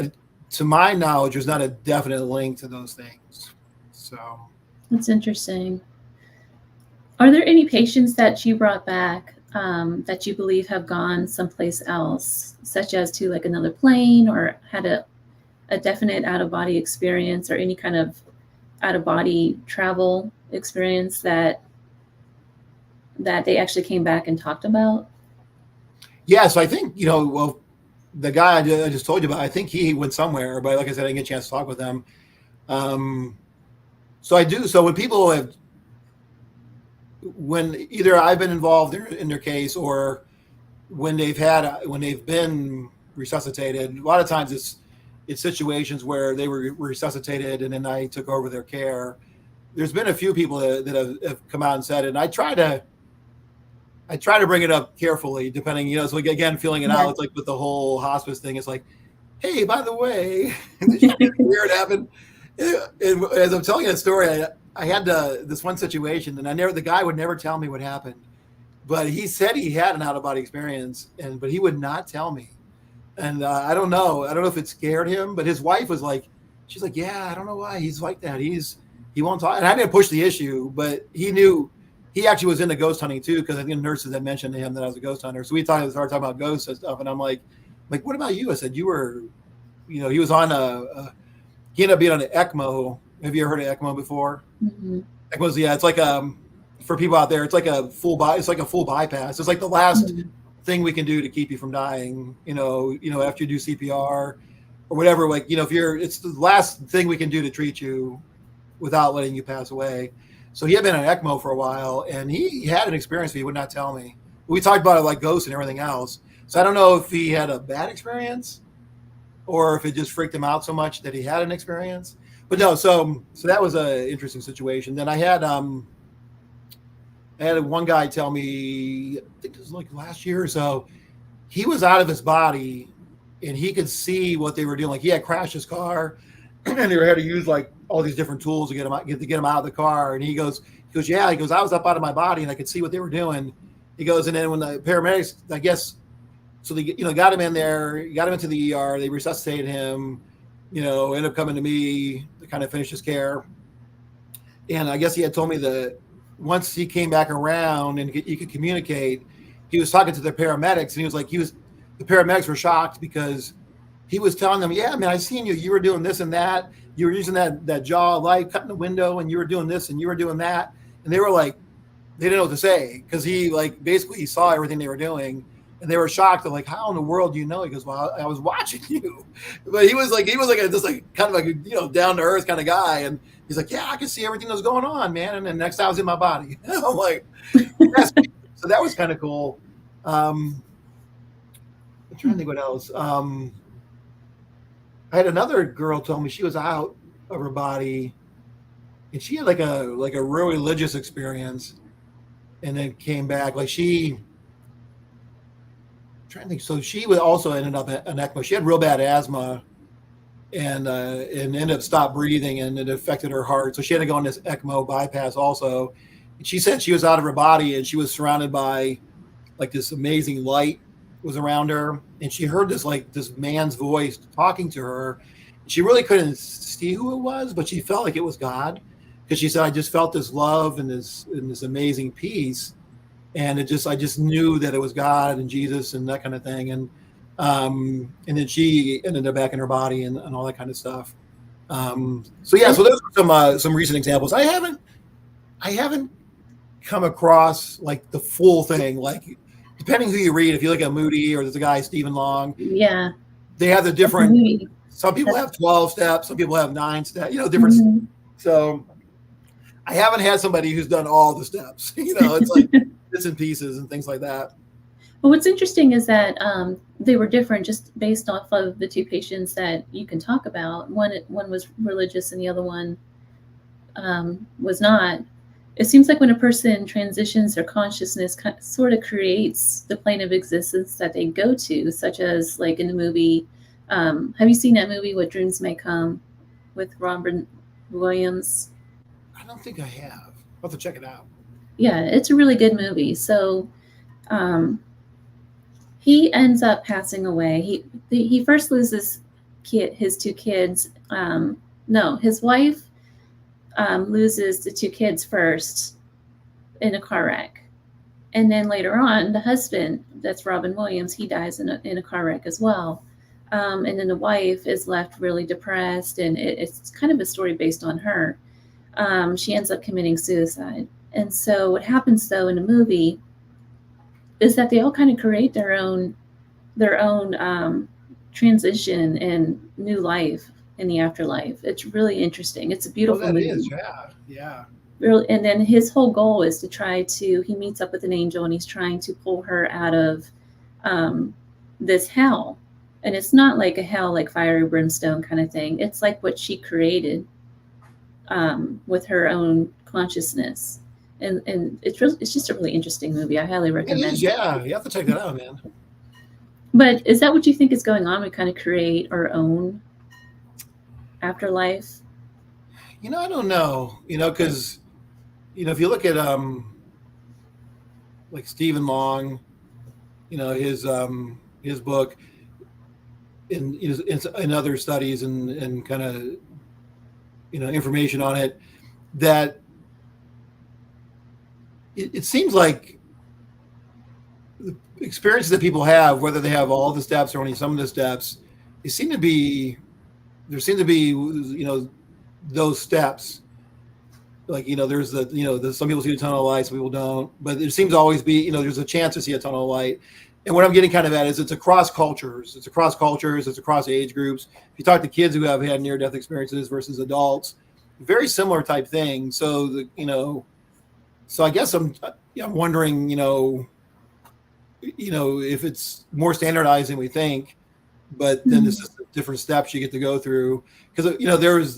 to my knowledge, there's not a definite link to those things. So, That's interesting. Are there any patients that you brought back that you believe have gone someplace else, such as to like another plane or had a definite out of body experience or any kind of out of body travel experience that they actually came back and talked about? yeah, so I think, well, the guy I just told you about, I think he went somewhere, but like I said, I didn't get a chance to talk with him. So I do. So when people have, when either I've been involved in their case, or when they've been resuscitated, a lot of times it's situations where they were resuscitated and then I took over their care. There's been a few people that have come out and said it, and I try to bring it up carefully, depending, so again, feeling it out. It's like with the whole hospice thing. It's like, hey, by the way, did you hear weird happen? And as I'm telling you that story, I had this one situation, and the guy would never tell me what happened, but he said he had an out of body experience, but he would not tell me. And I don't know if it scared him, but his wife was like, she's like, yeah, I don't know why he's like that. He won't talk. And I didn't push the issue, but he knew. He actually was into ghost hunting too, because I think nurses had mentioned to him that I was a ghost hunter. So we started talking about ghosts and stuff. And I'm like, what about you? I said, you were, he was on he ended up being on an ECMO. Have you ever heard of ECMO before? Mm-hmm. ECMO's, yeah, it's like for people out there, it's like a full bypass. It's like the last thing we can do to keep you from dying. After you do CPR or whatever. Like, it's the last thing we can do to treat you without letting you pass away. So he had been on ECMO for a while, and he had an experience, but he would not tell me. We talked about it like ghosts and everything else. So I don't know if he had a bad experience or if it just freaked him out so much that he had an experience. But no, so that was an interesting situation. Then I had one guy tell me, I think it was like last year or so, he was out of his body and he could see what they were doing. Like he had crashed his car and they had to use like all these different tools to get him out of the car. And he goes, I was up out of my body and I could see what they were doing. He goes, and then when the paramedics, I guess, so they, got him in there, got him into the ER, they resuscitated him, ended up coming to me to kind of finish his care. And I guess he had told me that once he came back around and he could communicate, he was talking to the paramedics, and he was like, the paramedics were shocked because he was telling them, yeah, man, I seen you. You were doing this and that. You were using that jaw light, cutting the window, and you were doing this and you were doing that. And they were like, they didn't know what to say because he like basically saw everything they were doing, and they were shocked. They're like, how in the world do you know? He goes, well, I was watching you. But he was like just like kind of like a down to earth kind of guy, and he's like, yeah, I could see everything that was going on, man. And then next time I was in my body. I'm like, yes. So that was kind of cool. I'm trying to think what else. I had another girl tell me she was out of her body, and she had like a real religious experience, and then came back. Like I'm trying to think. So she would also ended up an ECMO. She had real bad asthma, and ended up stopped breathing, and it affected her heart. So she had to go on this ECMO bypass also. And she said she was out of her body, and she was surrounded by like this amazing light was around her, and she heard this man's voice talking to her. She really couldn't see who it was, but she felt like it was God, because she said, I just felt this love and this amazing peace, and I just knew that it was God and Jesus and that kind of thing. And then she ended up back in her body and all that kind of stuff. So those are some recent examples. I haven't come across like the full thing, like depending who you read. If you look at Moody or there's a guy, Stephen Long, yeah, they have the different, some people have 12 steps, some people have 9 steps, different. Mm-hmm. So I haven't had somebody who's done all the steps, it's like bits and pieces and things like that. Well, what's interesting is that they were different just based off of the two patients that you can talk about. One was religious and the other one was not. It seems like when a person transitions, their consciousness sort of creates the plane of existence that they go to, such as like in the movie. Have you seen that movie, What Dreams May Come, with Robin Williams? I don't think I have. I'll have to check it out. Yeah, it's a really good movie. So he ends up passing away. He first loses his 2 kids. His wife loses the 2 kids first in a car wreck. And then later on, the husband, that's Robin Williams, he dies in a car wreck as well. And then the wife is left really depressed, and it's kind of a story based on her. She ends up committing suicide. And so what happens, though, in the movie is that they all kind of create their own transition and new life in the afterlife. It's really interesting. It's a Oh, beautiful that is, movie. yeah. Really, and then his whole goal is to try to. He meets up with an angel and he's trying to pull her out of um, this hell. And it's not like a hell like fire brimstone kind of thing. It's like what she created with her own consciousness. And it's just a really interesting movie. I highly It is, recommend it. yeah. You have to check that out, man. But is that what you think is going on? We kind of create our own afterlife. I don't know. Because if you look at like Stephen Long, his book, in other studies and kind of information on it, that it seems like the experiences that people have, whether they have all the steps or only some of the steps, there seem to be those steps. Like, there's some people see a tunnel of light, some people don't, but there seems to always be, there's a chance to see a tunnel of light. And what I'm getting kind of at is it's across cultures, it's across age groups. If you talk to kids who have had near-death experiences versus adults, very similar type thing. So so I guess I'm wondering, if it's more standardized than we think, but then there's just different steps you get to go through. Because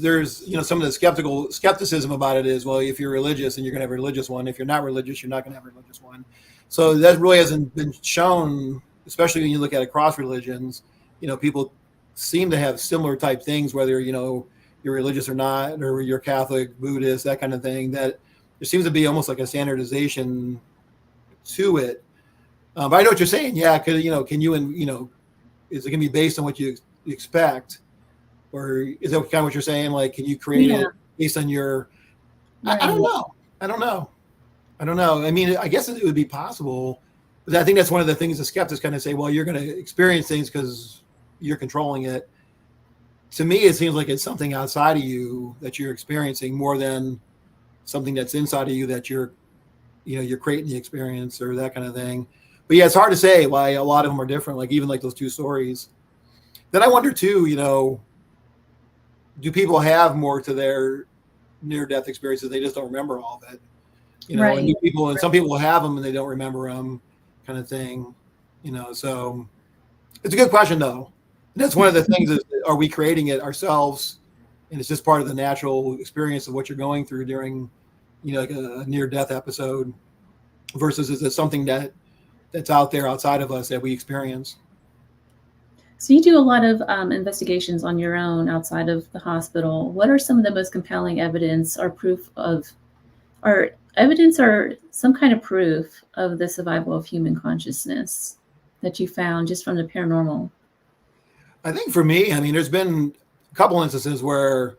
there's some of the skepticism about it is, well, if you're religious, and you're going to have a religious one. If you're not religious, you're not going to have a religious one. So that really hasn't been shown, especially when you look at across religions. People seem to have similar type things, whether you're religious or not, or you're Catholic, Buddhist, that kind of thing. That there seems to be almost like a standardization to it. But I know what you're saying. Yeah, can you is it going to be based on what you expect, or is that kind of what you're saying? Like, can you create it based on your? Right. I don't know. I don't know. I mean, I guess it would be possible, but I think that's one of the things the skeptics kind of say. Well, you're going to experience things because you're controlling it. To me, it seems like it's something outside of you that you're experiencing more than something that's inside of you that you're creating the experience or that kind of thing. But yeah, it's hard to say why a lot of them are different. Like even like those two stories. Then I wonder too, do people have more to their near-death experiences? They just don't remember all of it, Right. And some people will have them and they don't remember them, kind of thing, So it's a good question though. And that's one of the things is, are we creating it ourselves? And it's just part of the natural experience of what you're going through during, like a near-death episode, versus is it something that's out there outside of us that we experience? So you do a lot of investigations on your own outside of the hospital. What are some of the most compelling evidence or some kind of proof of the survival of human consciousness that you found just from the paranormal? I think for me, I mean, there's been a couple instances where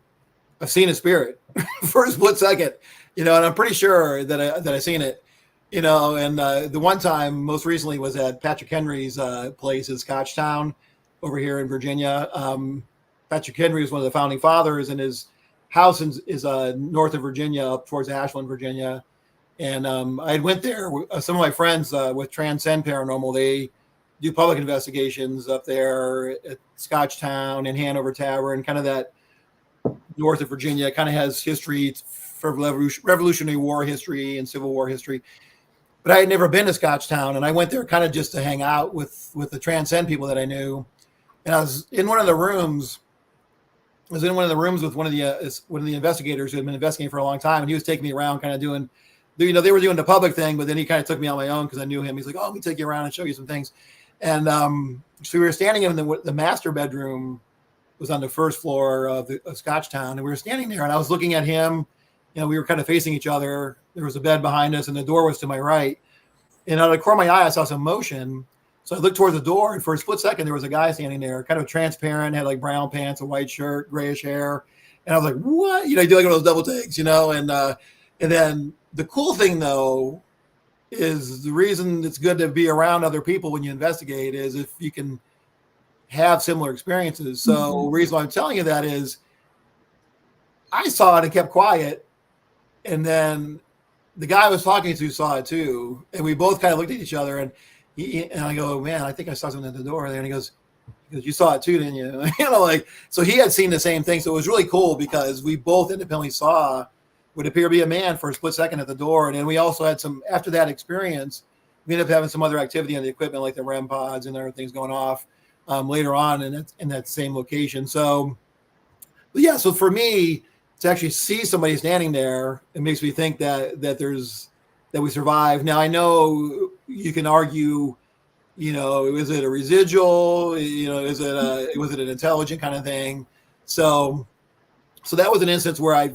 I've seen a spirit for a split second, and I'm pretty sure that I've seen it, and the one time most recently was at Patrick Henry's place in Scotchtown over here in Virginia. Patrick Henry was one of the founding fathers, and his house is north of Virginia, up towards Ashland, Virginia. And I went there with some of my friends with Transcend Paranormal. They do public investigations up there at Scotchtown and Hanover Tavern, kind of that north of Virginia. Kind of has history for Revolutionary War history and Civil War history. But I had never been to Scotchtown, and I went there kind of just to hang out with the Transcend people that I knew. And I was in one of the rooms. with one of the investigators who had been investigating for a long time, and he was taking me around, kind of doing, they were doing the public thing, but then he kind of took me on my own because I knew him. He's like, "Oh, let me take you around and show you some things." And so we were standing in the master bedroom, was on the first floor of Scotchtown, and we were standing there, and I was looking at him. We were kind of facing each other. There was a bed behind us, and the door was to my right. And out of the corner of my eye, I saw some motion. So I looked towards the door, and for a split second, there was a guy standing there, kind of transparent, had like brown pants, a white shirt, grayish hair. And I was like, "What?" You do like one of those double takes, and then the cool thing, though, is the reason it's good to be around other people when you investigate is if you can have similar experiences. So the reason why I'm telling you that is I saw it and kept quiet. And then the guy I was talking to saw it too. And we both kind of looked at each other, and I go, "Man, I think I saw something at the door there." And he goes, Because you saw it too, didn't you? Like, so he had seen the same thing. So it was really cool because we both independently saw what appeared to be a man for a split second at the door. And then we also had some, after that experience, we ended up having some other activity on the equipment, like the REM pods and other things going off later on in that same location. So, but yeah, so for me to actually see somebody standing there, it makes me think that we survived. Now I know you can argue, is it a residual? Was it an intelligent kind of thing? So that was an instance where I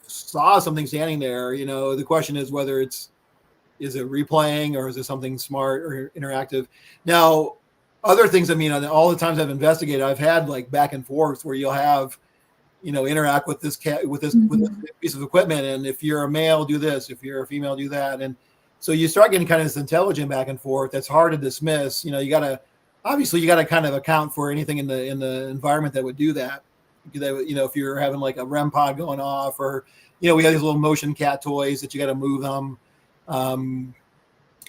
saw something standing there. The question is whether is it replaying or is it something smart or interactive? Now, other things, all the times I've investigated, I've had like back and forth where you'll have, interact with this with this piece of equipment. And if you're a male, do this. If you're a female, do that. And so you start getting kind of this intelligent back and forth that's hard to dismiss. You got to kind of account for anything in the environment that would do that. If you're having like a REM pod going off, or, we have these little motion cat toys that you got to move them.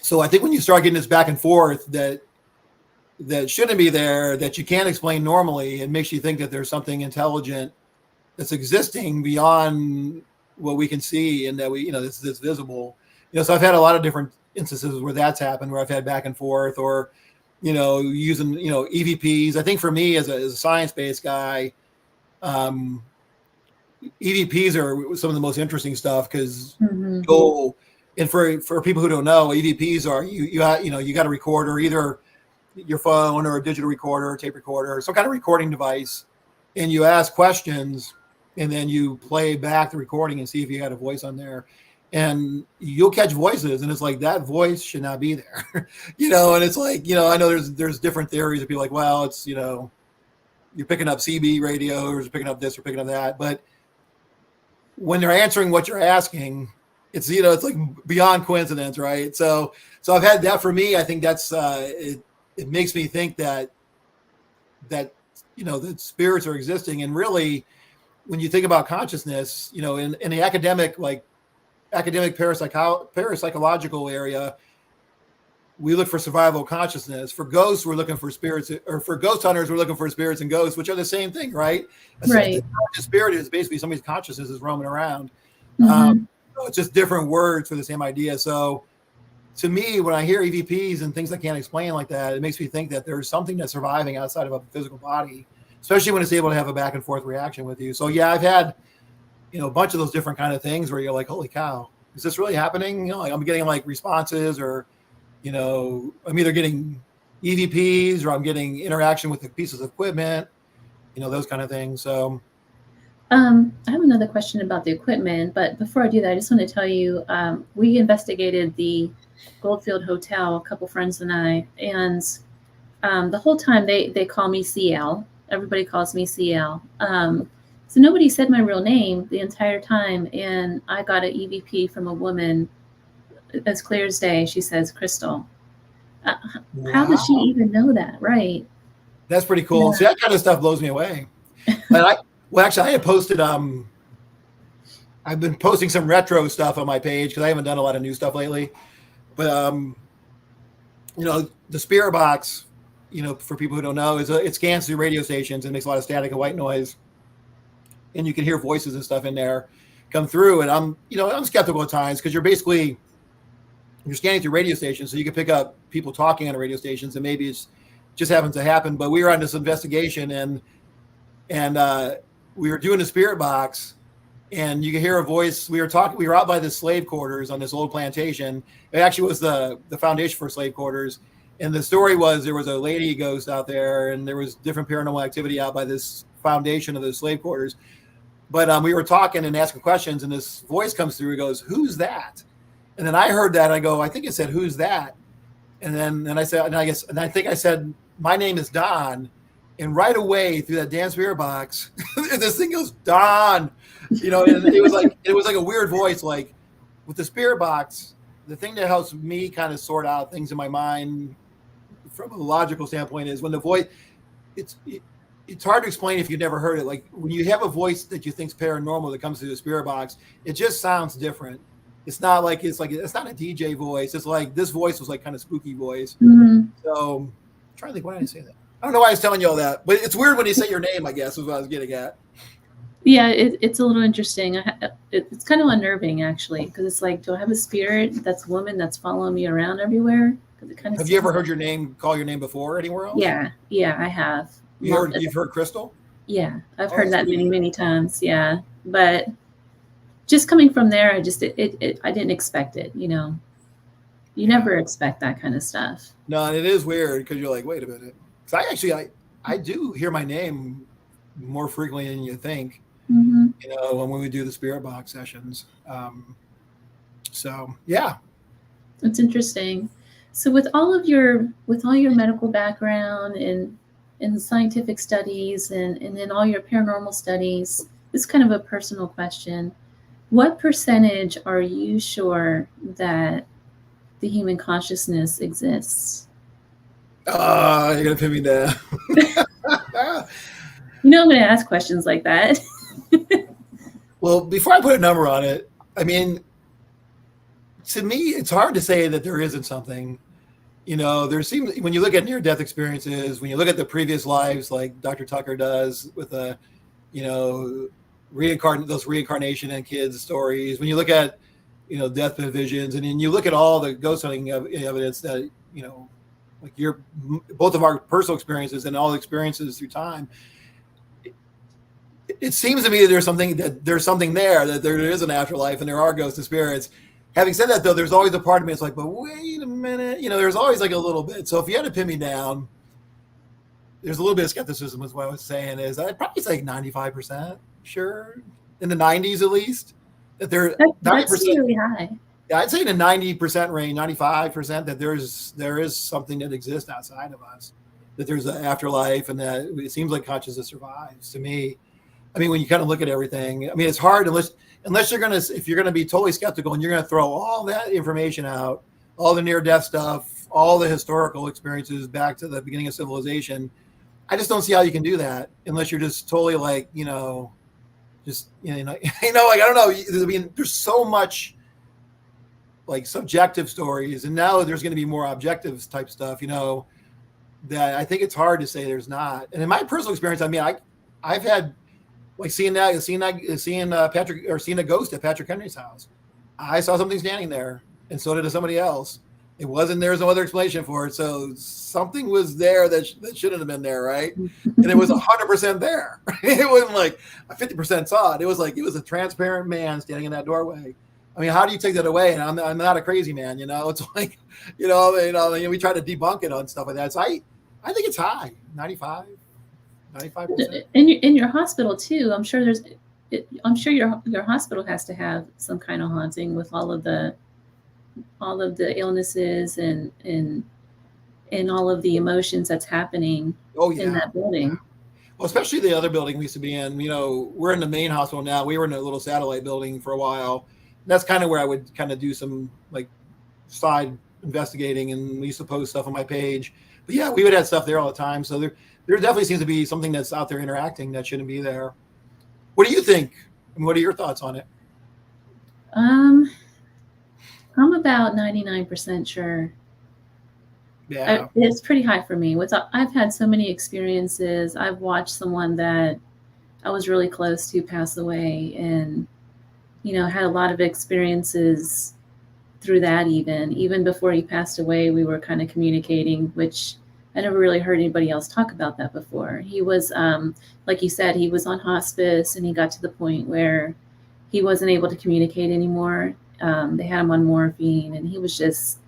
So I think when you start getting this back and forth that shouldn't be there, that you can't explain normally, it makes you think that there's something intelligent that's existing beyond what we can see, and that this is visible. So I've had a lot of different instances where that's happened, where I've had back and forth, or using EVPs. I think for me as a science-based guy, EVPs are some of the most interesting stuff, because and for people who don't know, EVPs are you got a recorder, either your phone or a digital recorder, or tape recorder, some kind of recording device, and you ask questions, and then you play back the recording and see if you got a voice on there, and you'll catch voices, and it's like, that voice should not be there. And it's like, I know there's different theories of people like, well, it's, you're picking up CB radio, or picking up this or picking up that, but when they're answering what you're asking, it's, it's like beyond coincidence, right? So I've had that. For me, I think that's it makes me think that that spirits are existing. And really, when you think about consciousness, in the academic parapsychological area, we look for survival consciousness. For ghosts, we're looking for spirits, or for ghost hunters, we're looking for spirits and ghosts, which are the same thing, right? Right. The spirit is basically somebody's consciousness is roaming around. Mm-hmm. So it's just different words for the same idea. So to me, when I hear EVPs and things I can't explain like that, it makes me think that there's something that's surviving outside of a physical body, especially when it's able to have a back and forth reaction with you. So yeah, I've had, a bunch of those different kind of things where you're like, holy cow, is this really happening? Like, I'm getting like responses, or, I'm either getting EVPs, or I'm getting interaction with the pieces of equipment, those kind of things. So I have another question about the equipment, but before I do that, I just want to tell you, we investigated the Goldfield Hotel, a couple friends and I, and the whole time they call me CL. Everybody calls me CL. So nobody said my real name the entire time, and I got an EVP from a woman as clear as day. She says, Crystal. How does she even know that? Right. That's pretty cool. Yeah. See, that kind of stuff blows me away. But I had posted, I've been posting some retro stuff on my page, because I haven't done a lot of new stuff lately. But, the spirit box, for people who don't know, it scans through radio stations and makes a lot of static and white noise. And you can hear voices and stuff in there come through. And I'm skeptical at times, because you're scanning through radio stations, so you can pick up people talking on the radio stations, and maybe it's just happens to happen. But we were on this investigation, and we were doing a spirit box, and you can hear a voice. We were out by the slave quarters on this old plantation. It actually was the foundation for slave quarters. And the story was, there was a lady ghost out there, and there was different paranormal activity out by this foundation of the slave quarters. But we were talking and asking questions, and this voice comes through. He goes, "Who's that?" And then I heard that. I go, "I think it said, who's that?" And I said, and I think I said, "My name is Don." And right away, through that damn spirit box, this thing goes, "Don." And it was like a weird voice. Like, with the spirit box, the thing that helps me kind of sort out things in my mind from a logical standpoint is when the voice, it's hard to explain if you've never heard it. Like, when you have a voice that you think's paranormal that comes through the spirit box, it just sounds different. It's not it's not a DJ voice. It's like, this voice was like kind of spooky voice. Mm-hmm. So I'm trying to think, why did I say that? I don't know why I was telling you all that, but it's weird when you say your name, I guess, is what I was getting at. Yeah, it's a little interesting. It's kind of unnerving, actually, because it's like, do I have a spirit that's a woman that's following me around everywhere? Because it kind of Have you ever heard your name, call your name before anywhere else? Yeah, I have. You've heard Crystal? Yeah, I've Oh, heard that's that pretty many good. times. Yeah, but just coming from there, I didn't expect it. You Yeah. never expect that kind of stuff. No, and it is weird because you're like, wait a minute. Because I do hear my name more frequently than you think. Hmm. When we do the spirit box sessions. So yeah. It's interesting. So with all your medical background and scientific studies and then all your paranormal studies, it's kind of a personal question. What percentage are you sure that the human consciousness exists? You're gonna pin me down. I'm going to ask questions like that. Well, before I put a number on it, I mean, to me, it's hard to say that there isn't something. There seems when you look at near-death experiences, when you look at the previous lives, like Dr. Tucker does with you know, those reincarnation and kids stories. When you look at, deathbed visions, and then you look at all the ghost hunting evidence that, like both of our personal experiences and all the experiences through time, it seems to me that there's something there, that there is an afterlife and there are ghosts and spirits. Having said that, though, there's always a part of me that's like, but wait a minute, there's always like a little bit. So if you had to pin me down, there's a little bit of skepticism is what I was saying. Is I'd probably say 95% sure, in the 90s at least, that there That's 90%. really high. Yeah, I'd say in the 90% range, 95%, that there is something that exists outside of us, that there's an afterlife, and that it seems like consciousness survives. To me, I mean, when you kind of look at everything, I mean, it's hard unless if you're gonna be totally skeptical and you're gonna throw all that information out, all the near-death stuff, all the historical experiences back to the beginning of civilization. I just don't see how you can do that unless you're just totally like, just like I don't know. I mean, there's so much like subjective stories, and now there's going to be more objective type stuff, that I think it's hard to say there's not. And in my personal experience, I mean, I've had like seeing Patrick, or seeing a ghost at Patrick Henry's house. I saw something standing there, and so did somebody else. It wasn't. There's no other explanation for it. So something was there that shouldn't have been there, right? And it was 100% there. It wasn't like 50% saw it. It was like it was a transparent man standing in that doorway. I mean, how do you take that away? And I'm not a crazy man, It's like, we try to debunk it on stuff like that. So I think it's high, 95%. In your hospital too, I'm sure your hospital has to have some kind of haunting with all of the illnesses and all of the emotions that's happening in that building. Yeah. Well, especially the other building we used to be in. We're in the main hospital now. We were in a little satellite building for a while. That's kind of where I would kind of do some like side investigating, and we used to post stuff on my page. But yeah, we would have stuff there all the time. So there definitely seems to be something that's out there interacting that shouldn't be there. What do you think? And what are your thoughts on it? I'm about 99% sure. Yeah. It's pretty high for me. I've had so many experiences. I've watched someone that I was really close to pass away, and had a lot of experiences through that. Even before he passed away, we were kind of communicating, which I never really heard anybody else talk about that before. He was, like you said, he was on hospice, and he got to the point where he wasn't able to communicate anymore. They had him on morphine, and he was just,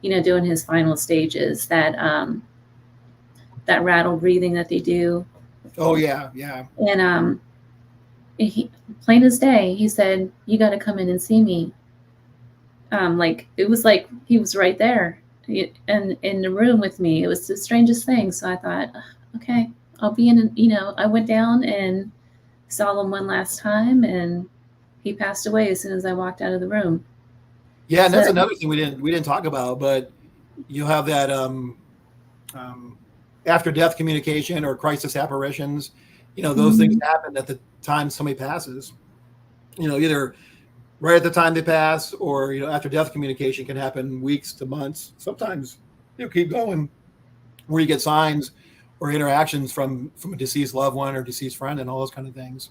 doing his final stages, that rattle breathing that they do. Oh yeah, yeah. And he, plain as day, he said, "You got to come in and see me." Like it was like he was right there, and in the room with me. It was the strangest thing. So I thought, okay, I'll be in. I went down and saw him one last time, and he passed away as soon as I walked out of the room. Yeah, and that's another thing we didn't talk about, but you have that after death communication or crisis apparitions. Those things happen at the time somebody passes. Either right at the time they pass, or after death communication can happen weeks to months. Sometimes you keep going, where you get signs or interactions from a deceased loved one or deceased friend and all those kind of things.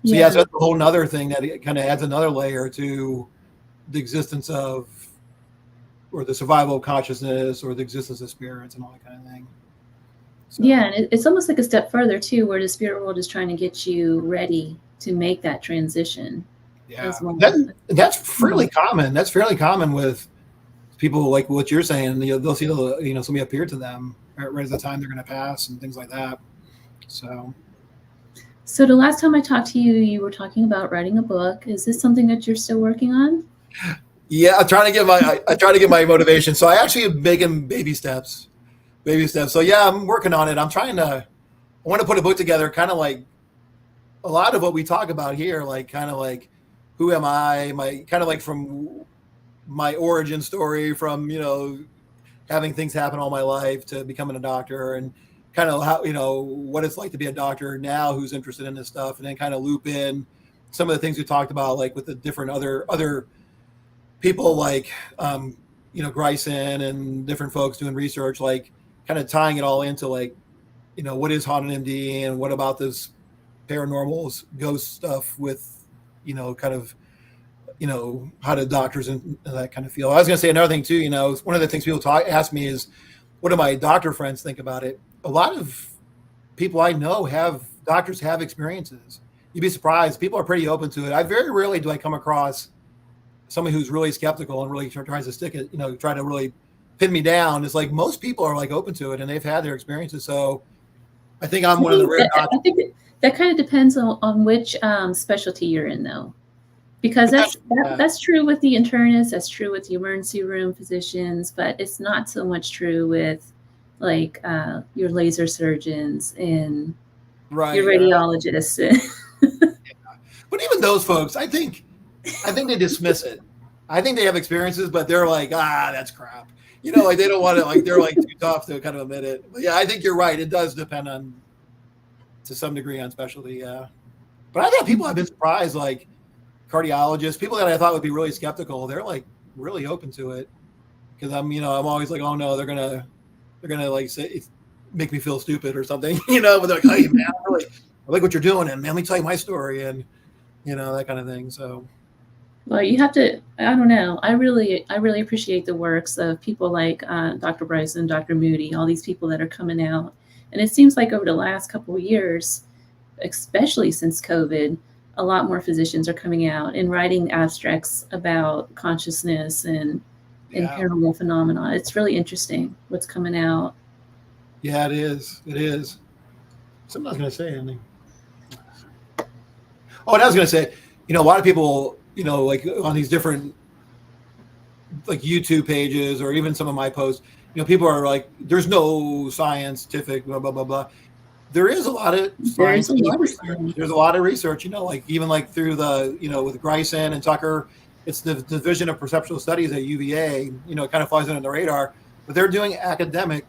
So yeah, so that's a whole nother thing that it kind of adds another layer to the existence of, or the survival of consciousness, or the existence of spirits and all that kind of thing. So. Yeah, and it's almost like a step further too, where the spirit world is trying to get you ready to make that transition. Yeah, well. That's fairly common. That's fairly common with people, like what you're saying. They'll see somebody appear to them right at the time they're going to pass and things like that. So the last time I talked to you, you were talking about writing a book. Is this something that you're still working on? Yeah, I try to get my motivation. So I actually am making baby steps. So yeah, I'm working on it. I want to put a book together, kind of like a lot of what we talk about here, like kind of like, who am I? My kind of like from my origin story, from having things happen all my life to becoming a doctor, and kind of how what it's like to be a doctor now who's interested in this stuff, and then kind of loop in some of the things we talked about, like with the different other people, like Gryson and different folks doing research, like kind of tying it all into like what is Haunted M.D. and what about this paranormal ghost stuff with kind of how do doctors and that kind of feel. I was going to say another thing too. One of the things people ask me is, what do my doctor friends think about it? A lot of people I know doctors have experiences. You'd be surprised. People are pretty open to it. I very rarely do I come across somebody who's really skeptical and really tries to stick it, try to really pin me down. It's like most people are like open to it and they've had their experiences. So I think I'm one of the rare doctors. I think that kind of depends on which specialty you're in, though. Because that's true with the internists, that's true with the emergency room physicians, but it's not so much true with like your laser surgeons and your radiologists. But even those folks, I think they dismiss it. I think they have experiences, but they're like, that's crap. Like they don't want to, like they're like too tough to kind of admit it. But yeah, I think you're right. It does depend to some degree on specialty. Yeah, but I think people have been surprised, like cardiologists, people that I thought would be really skeptical, they're like really open to it, because I'm always like, oh no, they're gonna like say, make me feel stupid or something, but they're like, hey man, I like what you're doing, and man, let me tell you my story, and that kind of thing. So well, you have to, I don't know, I really appreciate the works of people like Dr. Bryson, Dr. Moody, all these people that are coming out, and it seems like over the last couple of years, especially since COVID, a lot more physicians are coming out and writing abstracts about consciousness and paranormal phenomena. It's really interesting what's coming out. Yeah, it is. Something I was going to say, Andy. Oh, and I was going to say, a lot of people, like on these different like YouTube pages or even some of my posts, people are like, there's no scientific blah, blah, blah, blah. There is a lot of science. There's a lot of research, like even like through the, with Gryson and Tucker, it's the Division of Perceptual Studies at UVA, it kind of flies under the radar, but they're doing academic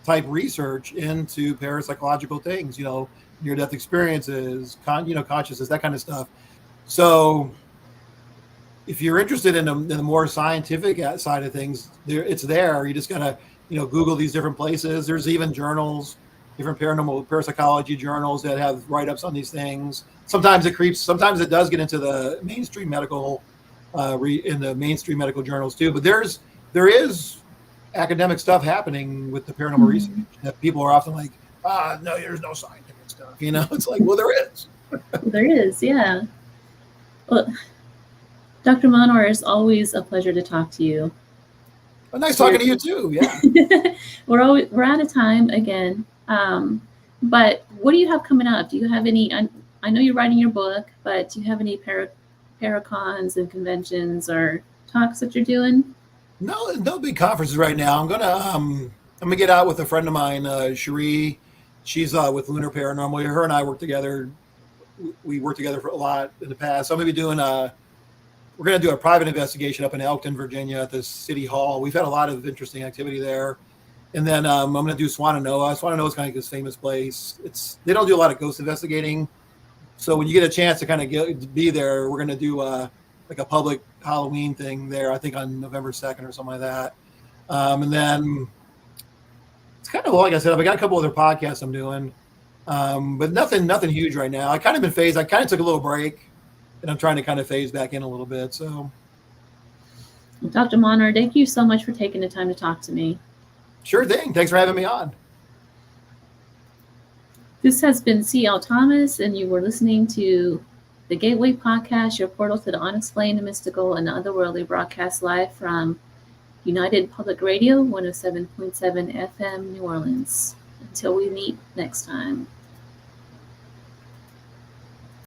type research into parapsychological things, near-death experiences, consciousness, that kind of stuff. So if you're interested in the more scientific side of things, it's there. You just gotta, Google these different places. There's even journals, different paranormal parapsychology journals that have write-ups on these things. Sometimes it does get into the mainstream medical, in the mainstream medical journals too. But there is academic stuff happening with the paranormal research that people are often like, no, there's no scientific stuff. It's like, well, there is. There is, yeah. Well, Dr. Molnar, it's always a pleasure to talk to you. Well, nice talking to you too. Yeah. We're out of time again. But what do you have coming up? Do you have any, I know you're writing your book, but do you have any paracons and conventions or talks that you're doing? No big conferences right now. I'm gonna get out with a friend of mine, Cherie. She's with Lunar Paranormal. Her and I work together. We worked together for a lot in the past. So I'm gonna be doing we're gonna do a private investigation up in Elkton, Virginia, at the City Hall. We've had a lot of interesting activity there. And then I'm going to do Swannanoa. Swannanoa is kind of this famous place. They don't do a lot of ghost investigating. So when you get a chance to kind of be there, we're going to do like a public Halloween thing there, I think on November 2nd or something like that. And then it's kind of like I said, I got a couple other podcasts I'm doing, but nothing huge right now. I kind of been phased. I kind of took a little break, and I'm trying to kind of phase back in a little bit. So, Dr. Molnar, thank you so much for taking the time to talk to me. sure thing. Thanks for having me on. This has been C.L. Thomas, and you were listening to the Gateway Podcast, your portal to the unexplained, the mystical, and the otherworldly, broadcast live from United Public Radio, 107.7 FM, New Orleans. Until we meet next time.